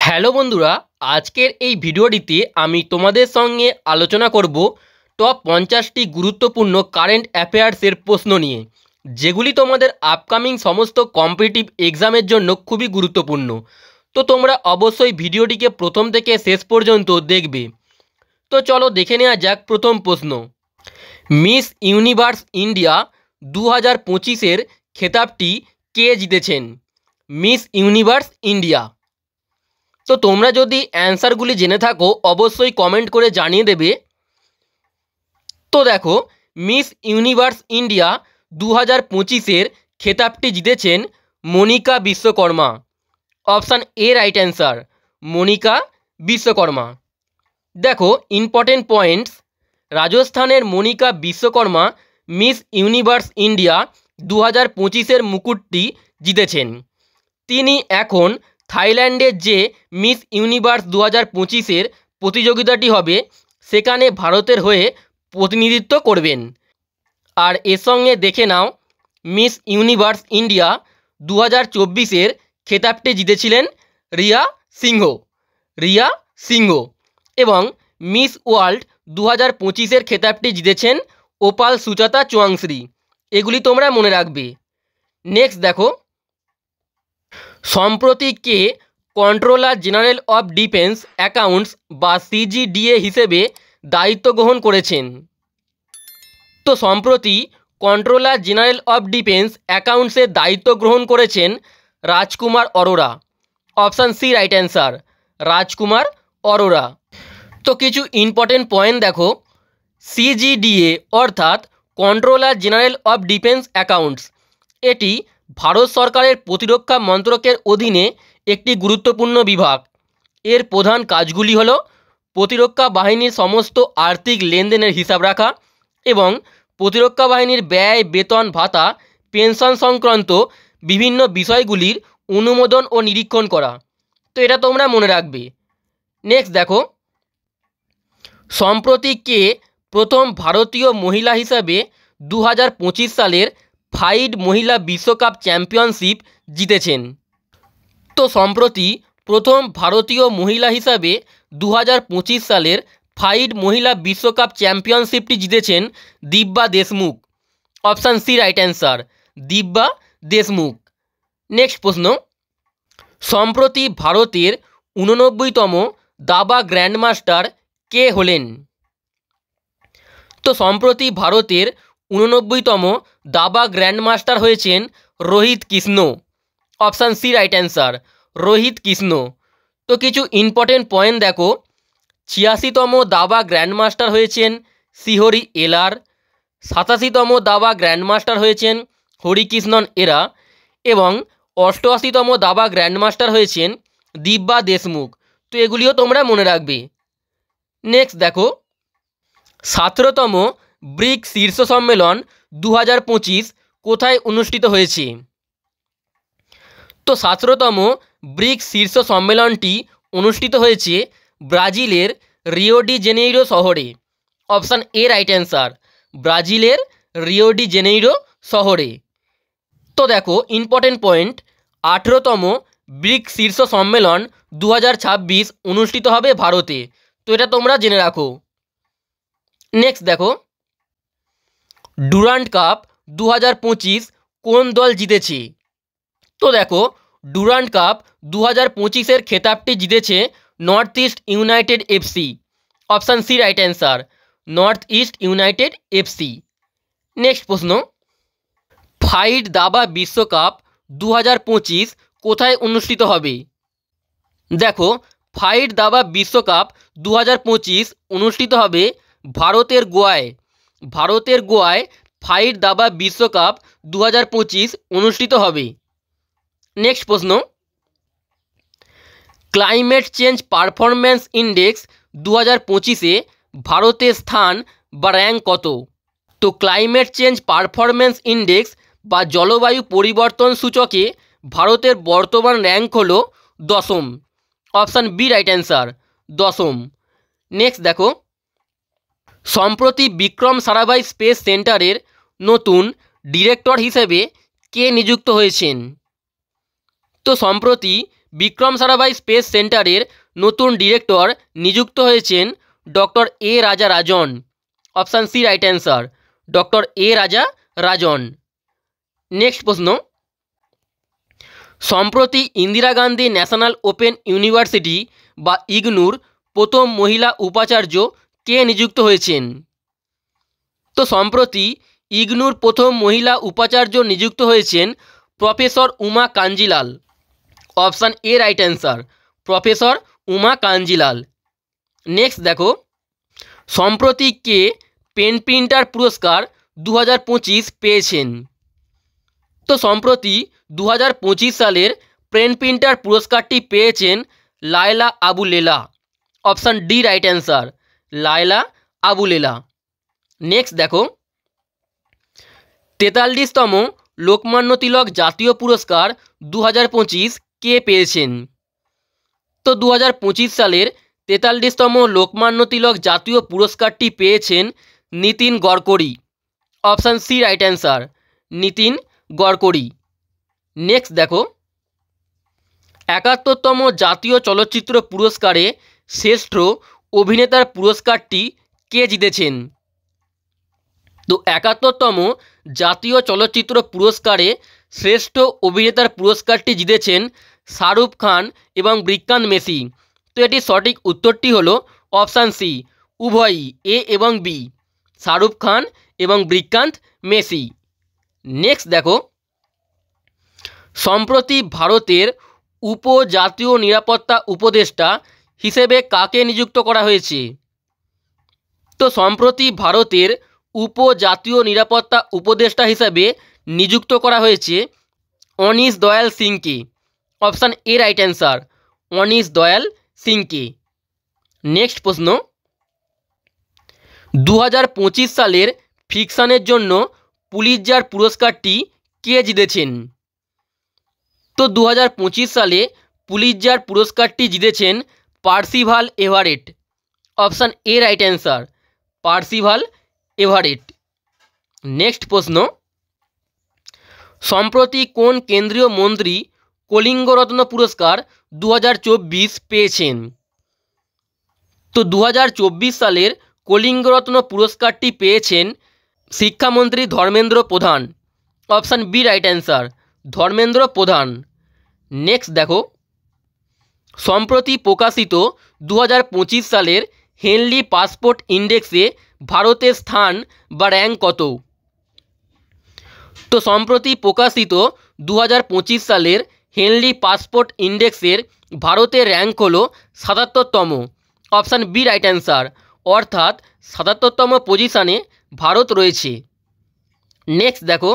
Hello বন্ধুরা, আজকের এই ভিডিওটিতে আমি তোমাদের সঙ্গে আলোচনা করব টপ 50টি গুরুত্বপূর্ণ কারেন্ট অ্যাফেয়ার্সের প্রশ্ন নিয়ে, যেগুলি তোমাদের আপকামিং সমস্ত কম্পিটিটিভ এক্সামের জন্য খুবই গুরুত্বপূর্ণ। তো তোমরা অবশ্যই ভিডিওটিকে প্রথম থেকে শেষ পর্যন্ত দেখবে। তো চলো দেখে নেওয়া যাক প্রথম প্রশ্ন। মিস ইউনিভার্স ইন্ডিয়া 2025-এর খেতাবটি কে জিতেছেন? Miss Universe India. তো তোমরা যদি অ্যান্সারগুলি জেনে থাকো অবশ্যই কমেন্ট করে জানিয়ে দেবে। তো দেখো, মিস ইউনিভার্স ইন্ডিয়া 2025-এর খেতাবটি জিতেছেন Monika Vishwakarma. Option A right answer, Monika Vishwakarma. দেখো ইম্পর্টেন্ট পয়েন্টস, রাজস্থানের Monika Vishwakarma Miss Universe India 2025-এর মুকুটটি জিতেছেন। তিনি এখন থাইল্যান্ডের যে মিস ইউনিভার্স 2025-এর প্রতিযোগিতাটি হবে সেখানে ভারতের হয়ে প্রতিনিধিত্ব করবেন। আর এর সঙ্গে দেখে নাও, মিস ইউনিভার্স ইন্ডিয়া 2024-এর খেতাবটি জিতেছিলেন রিয়া সিংহ এবং মিস ওয়ার্ল্ড 2025-এর খেতাবটি জিতেছেন ওপাল সুজাতা চুয়াংশ্রী। এগুলি তোমরা মনে রাখবে। নেক্সট দেখো, সম্প্রতি কে controller general of defence accounts বা সিজিডিএ হিসেবে দায়িত্ব গ্রহণ করেছেন? তো সম্প্রতি কন্ট্রোলার জেনারেল অফ ডিফেন্স অ্যাকাউন্টসের দায়িত্ব গ্রহণ করেছেন Rajkumar Arora. Option C right answer, Rajkumar Arora. তো কিছু ইম্পর্টেন্ট পয়েন্ট দেখো, সিজিডিএ অর্থাৎ controller general of defence accounts, এটি ভারত সরকারের প্রতিরক্ষা মন্ত্রকের অধীনে একটি গুরুত্বপূর্ণ বিভাগ। এর প্রধান কাজগুলি হলো প্রতিরক্ষা বাহিনীর সমস্ত আর্থিক লেনদেনের হিসাব রাখা এবং প্রতিরক্ষা বাহিনীর ব্যয়, বেতন, ভাতা, পেনশন সংক্রান্ত বিভিন্ন বিষয়গুলির অনুমোদন ও নিরীক্ষণ করা। তো এটা তোমরা মনে রাখবে। নেক্সট দেখো, সম্প্রতি কে প্রথম ভারতীয় মহিলা হিসাবে 2025 সালের ফাইড মহিলা বিশ্বকাপ চ্যাম্পিয়নশিপ জিতেছেন? তো সম্প্রতি প্রথম ভারতীয় মহিলা হিসাবে 2025 সালের ফাইড মহিলা বিশ্বকাপ চ্যাম্পিয়নশিপটি জিতেছেন Divya Deshmukh. Option C right answer, Divya Deshmukh. Next প্রশ্ন, সম্প্রতি ভারতের 89তম দাবা গ্র্যান্ডমাস্টার কে হলেন? তো সম্প্রতি ভারতের 89তম দাবা গ্র্যান্ডমাস্টার হয়েছেন Rohit Krishna. Option C right answer, Rohit Krishna. তো কিছু ইম্পর্টেন্ট পয়েন্ট দেখো, 86তম দাবা গ্র্যান্ডমাস্টার হয়েছেন শ্রীহরি এলার, 87তম দাবা গ্র্যান্ডমাস্টার হয়েছেন হরিকৃষ্ণন এরা এবং 88তম দাবা গ্র্যান্ডমাস্টার হয়েছেন দিব্যা দেশমুখ। তো এগুলিও তোমরা মনে রাখবে। নেক্সট দেখো, 17তম ব্রিক্স শীর্ষ সম্মেলন 2025 কোথায় অনুষ্ঠিত হয়েছে? তো 17তম ব্রিক্স শীর্ষ সম্মেলনটি অনুষ্ঠিত হয়েছে ব্রাজিলের রিও ডি জেনেইরো শহরে। অপশান এ রাইট অ্যান্সার, ব্রাজিলের রিও ডি জেনেইরো শহরে। তো দেখো ইম্পর্টেন্ট পয়েন্ট, 18তম ব্রিক্স শীর্ষ সম্মেলন 2026 অনুষ্ঠিত হবে ভারতে। তো এটা তোমরা জেনে রাখো। নেক্সট দেখো, ডুরান্ড কাপ 2025 কোন দল জিতেছে? তো দেখো, ডুরান্ড কাপ 2025-এর খেতাবটি জিতেছে North East United FC. Option C right answer, North East United FC. Next প্রশ্ন, ফাইড দাবা বিশ্বকাপ 2025 কোথায় অনুষ্ঠিত হবে? দেখো, ফাইড দাবা বিশ্বকাপ 2025 অনুষ্ঠিত হবে ভারতের গোয়ায় ফাইড দাবা বিশ্বকাপ 2025 অনুষ্ঠিত হবে। নেক্সট প্রশ্ন, ক্লাইমেট চেঞ্জ পারফরম্যান্স ইন্ডেক্স 2025-এ ভারতের স্থান বা র্যাঙ্ক কত? তো ক্লাইমেট চেঞ্জ পারফরম্যান্স ইন্ডেক্স বা জলবায়ু পরিবর্তন সূচকে ভারতের বর্তমান র্যাঙ্ক হলো 10ম। অপশান বি রাইট অ্যান্সার, 10ম। নেক্সট দেখো, সম্প্রতি বিক্রম সারাভাই স্পেস সেন্টারের নতুন ডিরেক্টর হিসেবে কে নিযুক্ত হয়েছেন? তো সম্প্রতি বিক্রম সারাভাই স্পেস সেন্টারের নতুন ডিরেক্টর নিযুক্ত হয়েছেন doctor A Raja Rajan. Option C right answer, doctor A Raja Rajan. Next প্রশ্ন, সম্প্রতি Indira Gandhi national open university বা ইগনুর প্রথম মহিলা উপাচার্য কে নিযুক্ত হয়েছেন? তো সম্প্রতি ইগনুর প্রথম মহিলা উপাচার্য নিযুক্ত হয়েছেন professor Uma Kanjilal. Option A right answer, professor Uma Kanjilal. Next দেখো, সম্প্রতি কে পেন প্রিন্টার পুরস্কার 2025 পেয়েছেন? তো সম্প্রতি 2025 সালের পেন প্রিন্টার পুরস্কারটি পেয়েছেন Leila Aboulela. Option D right answer, Leila Aboulela. Next দেখো, 43তম লোকমান্য তিলক জাতীয় পুরস্কার 2025 কে পেয়েছেন? তো 2025 সালের 43তম লোকমান্য তিলক জাতীয় পুরস্কারটি পেয়েছেন Nitin Gadkari. Option C right answer, Nitin Gadkari. Next দেখো, 71তম জাতীয় চলচ্চিত্র পুরস্কারে শ্রেষ্ঠ অভিনেতার পুরস্কারটি কে জিতেছেন? তো 71তম জাতীয় চলচ্চিত্র পুরস্কারে শ্রেষ্ঠ অভিনেতার পুরস্কারটি জিতেছেন শাহরুখ খান এবং বিক্রান্ত মেসি। তো এটি সঠিক উত্তরটি হলো অপশান সি, উভয়ই এ এবং বি, শাহরুখ খান এবং বিক্রান্ত মেসি। নেক্সট দেখো, সম্প্রতি ভারতের উপজাতীয় নিরাপত্তা উপদেষ্টা হিসেবে কাকে নিযুক্ত করা হয়েছে? তো সম্প্রতি ভারতের উপজাতীয় নিরাপত্তা উপদেষ্টা হিসাবে নিযুক্ত করা হয়েছে অনিশ দয়াল সিংকে। Option A right answer, Anish Dayal সিংকে। নেক্সট প্রশ্ন, 2025 সালের ফিকশনের জন্য পুলিৎজার পুরস্কারটি কে জিতেছেন? তো 2025 সালে পুলিৎজার পুরস্কারটি জিতেছেন Percival Everett. Option A right answer, Percival Everett. Next প্রশ্ন, সম্প্রতি কোন কেন্দ্রীয় মন্ত্রী কলিঙ্গরত্ন পুরস্কার 2024 পেয়েছেন? তো 2024 সালের কলিঙ্গরত্ন পুরস্কারটি পেয়েছেন শিক্ষামন্ত্রী Dharmendra Pradhan. Option B right answer, Dharmendra Pradhan. Next দেখো, সম্প্রতি প্রকাশিত 2025 সালের হেনলি পাসপোর্ট ইন্ডেক্সে ভারতের স্থান বা র্যাঙ্ক কত? তো সম্প্রতি প্রকাশিত 2025 সালের হেনলি পাসপোর্ট ইন্ডেক্সের ভারতের র্যাঙ্ক হলো 77তম। অপশান বি রাইট অ্যান্সার, অর্থাৎ 77তম পজিশানে ভারত রয়েছে। নেক্সট দেখো,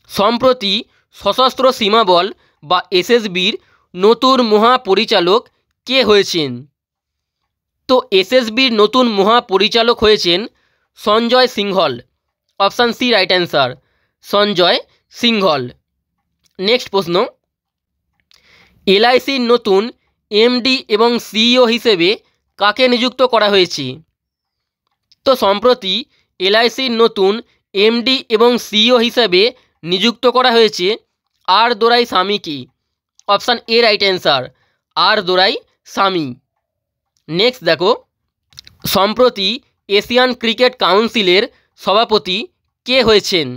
সম্প্রতি সশস্ত্র সীমাবল বা এসএসবির নতুন মহাপরিচালক কে হয়েছেন? তো এসএসবির নতুন মহাপরিচালক হয়েছেন Sanjay Singhal. Option C right answer, Sanjay Singhal. Next প্রশ্ন, এলআইসির নতুন এমডি এবং সিইও হিসেবে কাকে নিযুক্ত করা হয়েছে? তো সম্প্রতি এলআইসির নতুন এমডি এবং সিইও হিসেবে নিযুক্ত করা হয়েছে আর দোরাই স্বামীকে। অপশান এ রাইট অ্যান্সার, আর দোরাই স্বামী। নেক্সট দেখো, সম্প্রতি এশিয়ান ক্রিকেট কাউন্সিলের সভাপতি কে হয়েছেন?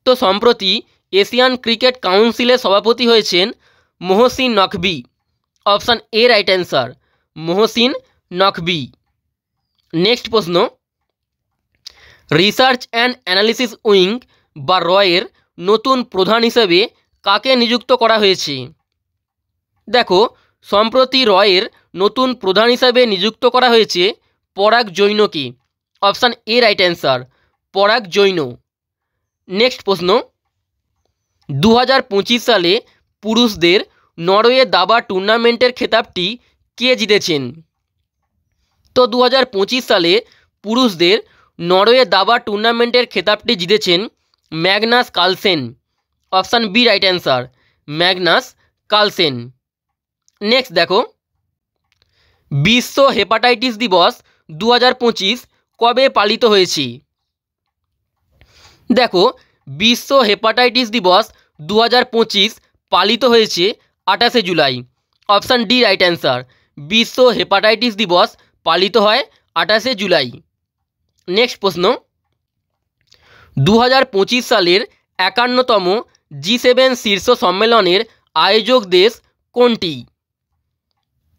তো সম্প্রতি এশিয়ান ক্রিকেট কাউন্সিলের সভাপতি হয়েছেন Mohsin Naqvi. Option A right answer, Mohsin Naqvi. Next প্রশ্ন, রিসার্চ অ্যান্ড অ্যানালিসিস উইং বা রয়ের নতুন প্রধান হিসেবে কাকে নিযুক্ত করা হয়েছে? দেখো, সম্প্রতি রয়ের নতুন প্রধান হিসাবে নিযুক্ত করা হয়েছে পরাগ জৈনকে। অপশান এ রাইট অ্যান্সার, পরাগ জৈন। নেক্সট প্রশ্ন, 2025 সালে পুরুষদের নরওয়ে দাবা টুর্নামেন্টের খেতাবটি কে জিতেছেন? তো 2025 সালে পুরুষদের নরওয়ে দাবা টুর্নামেন্টের খেতাবটি জিতেছেন Magnus Carlsen. Option B right answer, Magnus Carlsen. Next দেখো, বিশ্ব হেপাটাইটিস দিবস 2025 কবে পালিত হয়েছে? দেখো, বিশ্ব হেপাটাইটিস দিবস 2025 পালিত হয়েছে 28শে July. Option D right answer. বিশ্ব হেপাটাইটিস দিবস পালিত হয় 28শে জুলাই। নেক্সট প্রশ্ন, 2025 সালের 51তম G7 শীর্ষ সম্মেলনের আয়োজক দেশ কোনটি?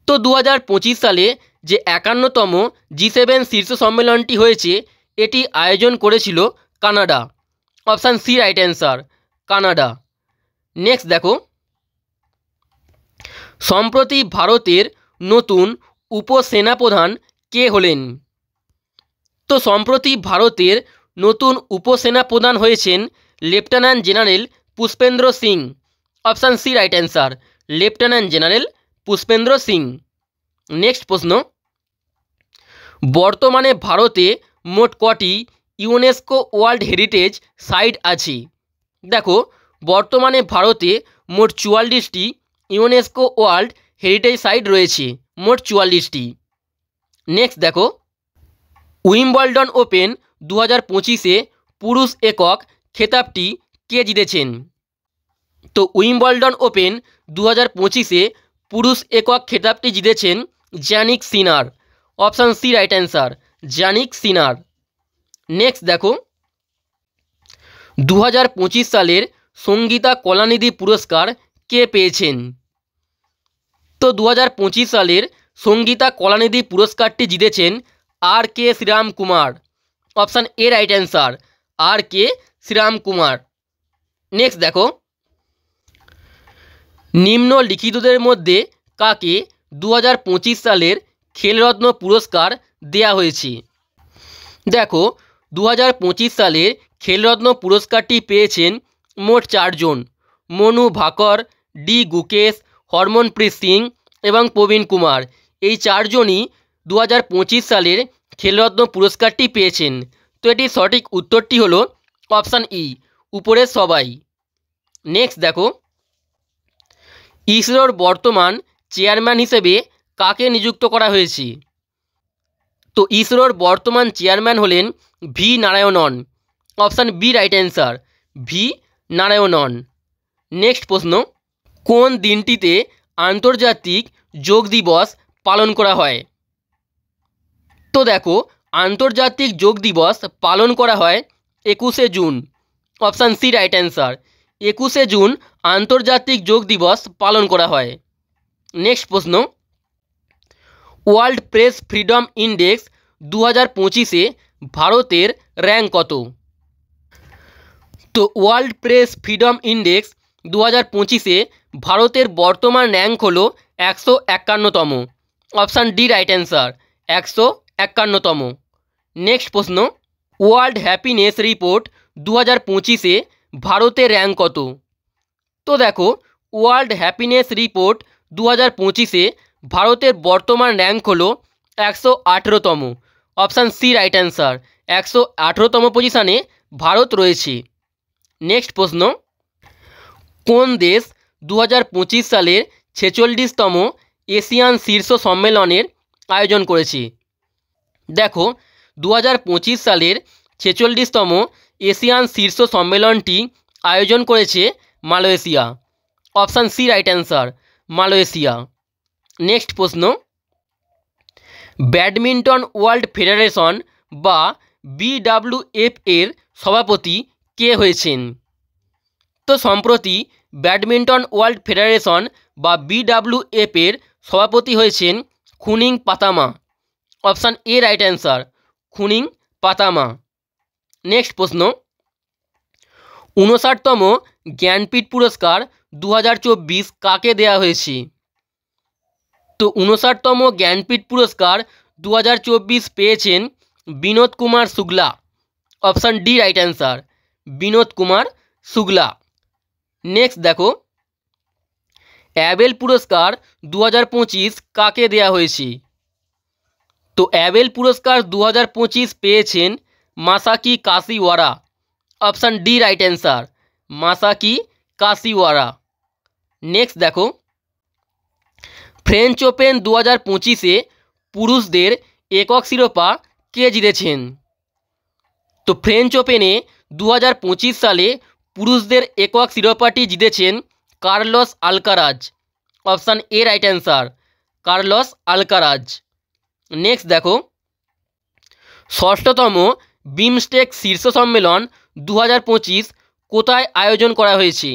তো 2025 সালে যে 51তম G7 শীর্ষ সম্মেলনটি হয়েছে এটি আয়োজন করেছিল Canada. Option C right answer, Canada. Next দেখো, সম্প্রতি ভারতের নতুন উপসেনাপ্রধান কে হলেন? তো সম্প্রতি ভারতের নতুন উপসেনাপ্রধান হয়েছেন lieutenant general Pushpendra Singh. Option C right answer, lieutenant general Pushpendra Singh. Next প্রশ্ন, বর্তমানে ভারতে মোট কটি ইউনেস্কো ওয়ার্ল্ড হেরিটেজ সাইট আছে? দেখো, বর্তমানে ভারতে মোট 44টি ইউনেস্কো ওয়ার্ল্ড হেরিটেজ সাইট রয়েছে, মোট 44টি। নেক্সট দেখো, উইম্বলডন ওপেন 2025-এ পুরুষ একক খেতাবটি কে জিতেছেন? তো উইম্বলডন ওপেন 2025-এ পুরুষ একক খেতাবটি জিতেছেন Jannik Sinner. Option C right answer, Jannik Sinner. Next দেখো, 2025 সালের সঙ্গীতা কলানিধি পুরস্কার কে পেয়েছেন? তো 2025 সালের সঙ্গীতা কলানিধি পুরস্কারটি জিতেছেন R K Shriram Kumar. Option A right answer, R K Shriram Kumar. Next দেখো, নিম্নলিখিতদের মধ্যে কাকে 2025 সালের খেলরত্ন পুরস্কার দেয়া হয়েছে? দেখো, 2025 সালের খেলরত্ন পুরস্কারটি পেয়েছেন মোট 4 জন, মনু ভাকর, ডি গুকেশ, হরমনপ্রীত সিং এবং প্রবীণ কুমার। এই 4 জনই 2025 সালের খেলরত্ন পুরস্কারটি পেয়েছেন। তো এটির সঠিক উত্তরটি হলো অপশান ই, উপরের সবাই। নেক্সট দেখো, ইসরোর বর্তমান চেয়ারম্যান হিসেবে কাকে নিযুক্ত করা হয়েছে? তো ইসরোর বর্তমান চেয়ারম্যান হলেন V Narayanan. Option B right answer, V Narayanan. Next প্রশ্ন, কোন দিনটিতে আন্তর্জাতিক যোগ দিবস পালন করা হয়? তো দেখো, আন্তর্জাতিক যোগ দিবস পালন করা হয় 21শে June. Option C right answer, 21শে জুন আন্তর্জাতিক যোগ দিবস পালন করা হয়। নেক্সট প্রশ্ন, ওয়ার্ল্ড প্রেস ফ্রিডম ইন্ডেক্স 2025-এ ভারতের র্যাঙ্ক কত? তো ওয়ার্ল্ড প্রেস ফ্রিডম ইন্ডেক্স 2025-এ ভারতের বর্তমান র্যাঙ্ক হলো 151তম। অপশান ডি রাইট অ্যান্সার, 151তম। নেক্সট প্রশ্ন, ওয়ার্ল্ড হ্যাপিনেস রিপোর্ট 2025-এ ভারতের র্যাঙ্ক কত? তো দেখো, ওয়ার্ল্ড হ্যাপিনেস রিপোর্ট 2025-এ ভারতের বর্তমান র্যাঙ্ক হলো 118তম। অপশান সি রাইট অ্যান্সার, 118তম পজিশানে ভারত রয়েছে। নেক্সট প্রশ্ন, কোন দেশ 2025 সালের 46তম এশিয়ান শীর্ষ সম্মেলনের আয়োজন করেছে? দেখো, 2025 সালের 46তম এশিয়ান শীর্ষ সম্মেলনটি আয়োজন করেছে Malaysia. Option C right answer, Malaysia. Next প্রশ্ন, ব্যাডমিন্টন ওয়ার্ল্ড ফেডারেশন বা BWF এর সভাপতি কে হয়েছেন? তো সম্প্রতি ব্যাডমিন্টন ওয়ার্ল্ড ফেডারেশন বা BWF এর সভাপতি হয়েছেন Khunying Patama. Option A right answer, Khunying Patama. Next প্রশ্ন, 59তম জ্ঞানপীঠ পুরস্কার 2024 কাকে দেয়া হয়েছে? তো 59তম জ্ঞানপীঠ পুরস্কার 2024 পেয়েছেন Vinod Kumar Shukla. Option D right answer, Vinod Kumar Shukla. Next দেখো, অ্যাবেল পুরস্কার 2025 কাকে দেয়া হয়েছে? তো অ্যাবেল পুরস্কার 2025 পেয়েছেন Masaki Kashiwara. Option D right answer, Masaki Kashiwara. Next দেখো, ফ্রেঞ্চ ওপেন 2025-এ পুরুষদের একক শিরোপা কে জিতেছেন? তো ফ্রেঞ্চ ওপেনে 2025 সালে পুরুষদের একক শিরোপাটি জিতেছেন Carlos Alcaraz. Option A right answer, Carlos Alcaraz. Next দেখো, ষষ্ঠতম বিমস্টেক শীর্ষ সম্মেলন 2025 কোথায় আয়োজন করা হয়েছে?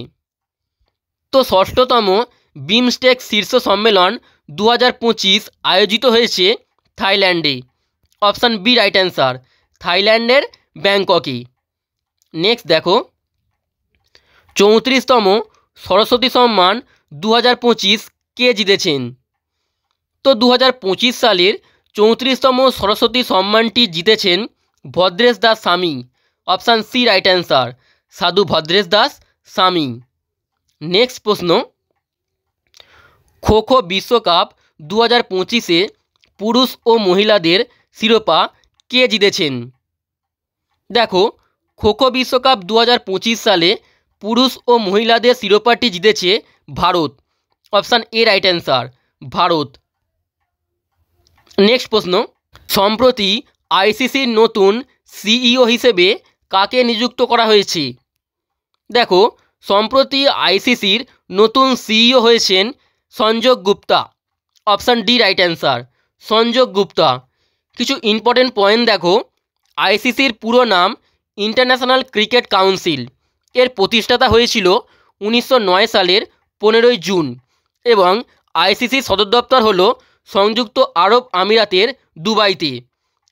তো ষষ্ঠতম বিমস্টেক শীর্ষ সম্মেলন 2025 আয়োজিত হয়েছে থাইল্যান্ডে। অপশান বি রাইট অ্যান্সার, থাইল্যান্ডের ব্যাংককে। নেক্সট দেখো, 34তম সরস্বতী সম্মান 2025 কে জিতেছেন? তো 2025 সালের 34তম সরস্বতী সম্মানটি জিতেছেন ভদ্রেশ দাস স্বামী। অপশান সি রাইট অ্যান্সার, সাধু ভদ্রেশ দাস স্বামী। নেক্সট প্রশ্ন, খো খো বিশ্বকাপ 2025-এ পুরুষ ও মহিলাদের শিরোপা কে জিতেছেন? দেখো, খো খো বিশ্বকাপ 2025 সালে পুরুষ ও মহিলাদের শিরোপাটি জিতেছে Bharat. Option A right answer, Bharat. Next প্রশ্ন, সম্প্রতি আইসিসির নতুন সিইও হিসেবে কাকে নিযুক্ত করা হয়েছে? দেখো, সম্প্রতি আইসিসির নতুন সিইও হয়েছেন Sanjay Gupta. Option D right answer, Sanjay Gupta. কিছু ইম্পর্টেন্ট পয়েন্ট দেখো, আইসিসির পুরো নাম ইন্টারন্যাশনাল ক্রিকেট কাউন্সিল। এর প্রতিষ্ঠাতা হয়েছিল 1909 সালের 15ই জুন এবং আইসিসির সদর দপ্তর হলো সংযুক্ত আরব আমিরাতের দুবাইতে।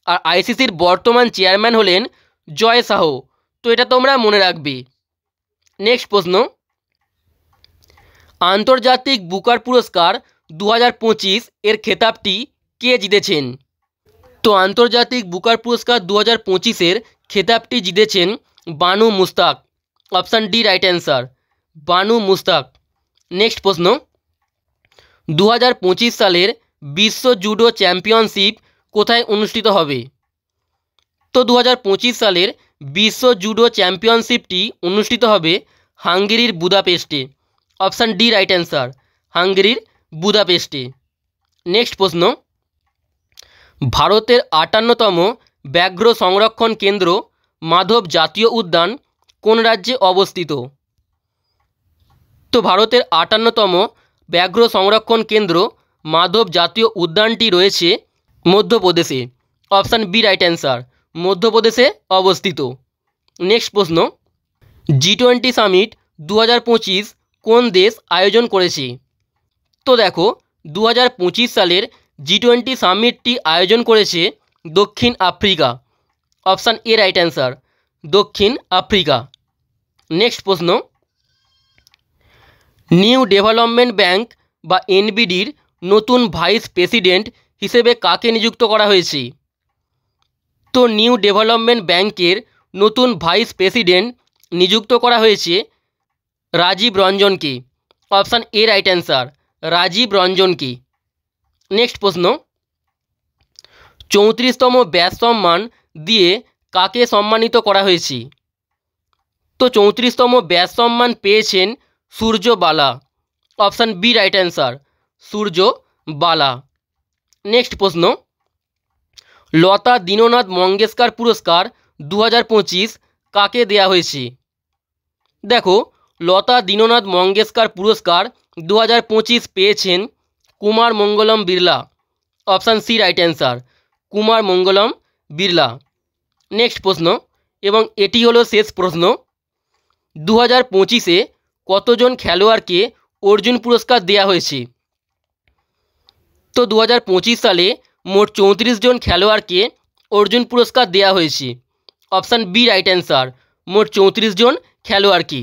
আর আইসিসির বর্তমান চেয়ারম্যান হলেন জয় শাহ। তো এটা তোমরা মনে রাখবে। নেক্সট প্রশ্ন, আন্তর্জাতিক বুকার পুরস্কার 2025 এর খেতাবটি কে জিতেছেন? তো আন্তর্জাতিক বুকার পুরস্কার 2025-এর খেতাবটি জিতেছেন Banu Mushtaq. Option D right answer, Banu Mushtaq. Next প্রশ্ন, 2025 সালের বিশ্ব জুডো চ্যাম্পিয়নশিপ কোথায় অনুষ্ঠিত হবে? তো 2025 সালের বিশ্ব জুডো চ্যাম্পিয়নশিপটি অনুষ্ঠিত হবে হাঙ্গেরির বুদাপেস্টে। অপশান ডি রাইট অ্যান্সার, হাঙ্গেরির বুদাপেস্টে। নেক্সট প্রশ্ন, ভারতের 58তম ব্যাঘ্র সংরক্ষণ কেন্দ্র মাধব জাতীয় উদ্যান কোন রাজ্যে অবস্থিত? তো ভারতের 58তম ব্যাঘ্র সংরক্ষণ কেন্দ্র মাধব জাতীয় উদ্যানটি রয়েছে মধ্যপ্রদেশে। অপশান বি রাইট অ্যান্সার, মধ্যপ্রদেশে অবস্থিত। নেক্সট প্রশ্ন, G20 সামিট 2025 কোন দেশ আয়োজন করেছে? তো দেখো, 2025 সালের G20 সামিটটি আয়োজন করেছে দক্ষিণ Africa. Option A right answer, দক্ষিণ আফ্রিকা। নেক্সট প্রশ্ন, নিউ ডেভেলপমেন্ট ব্যাংক বা এনবিডির নতুন ভাইস প্রেসিডেন্ট হিসেবে কাকে নিযুক্ত করা হয়েছে? তো নিউ ডেভেলপমেন্ট ব্যাংকের নতুন ভাইস প্রেসিডেন্ট নিযুক্ত করা হয়েছে রাজীব রঞ্জনকে। Option A right answer, Rajiv রঞ্জনকে। নেক্সট প্রশ্ন, 34তম ব্যাস সম্মান দিয়ে কাকে সম্মানিত করা হয়েছে? তো 34তম ব্যাস সম্মান পেয়েছেন সূর্য বালা। অপশান বি রাইট অ্যান্সার, সূর্য বালা। নেক্সট প্রশ্ন, লতা দীননাথ মঙ্গেশকর পুরস্কার 2025 কাকে দেয়া হয়েছে? দেখো, লতা দীননাথ মঙ্গেশকর পুরস্কার 2025 পেয়েছেন Kumar Mangalam Birla. Option C right answer, Kumar Mangalam Birla. Next প্রশ্ন, এবং এটি হলো শেষ প্রশ্ন, 2025-এ কতজন খেলোয়াড়কে অর্জুন পুরস্কার দেওয়া হয়েছে? তো 2025 সালে মোট 34 জন খেলোয়াড়কে অর্জুন পুরস্কার দেওয়া হয়েছে। অপশান বি রাইট অ্যান্সার, মোট 34 জন খেলোয়াড়কে।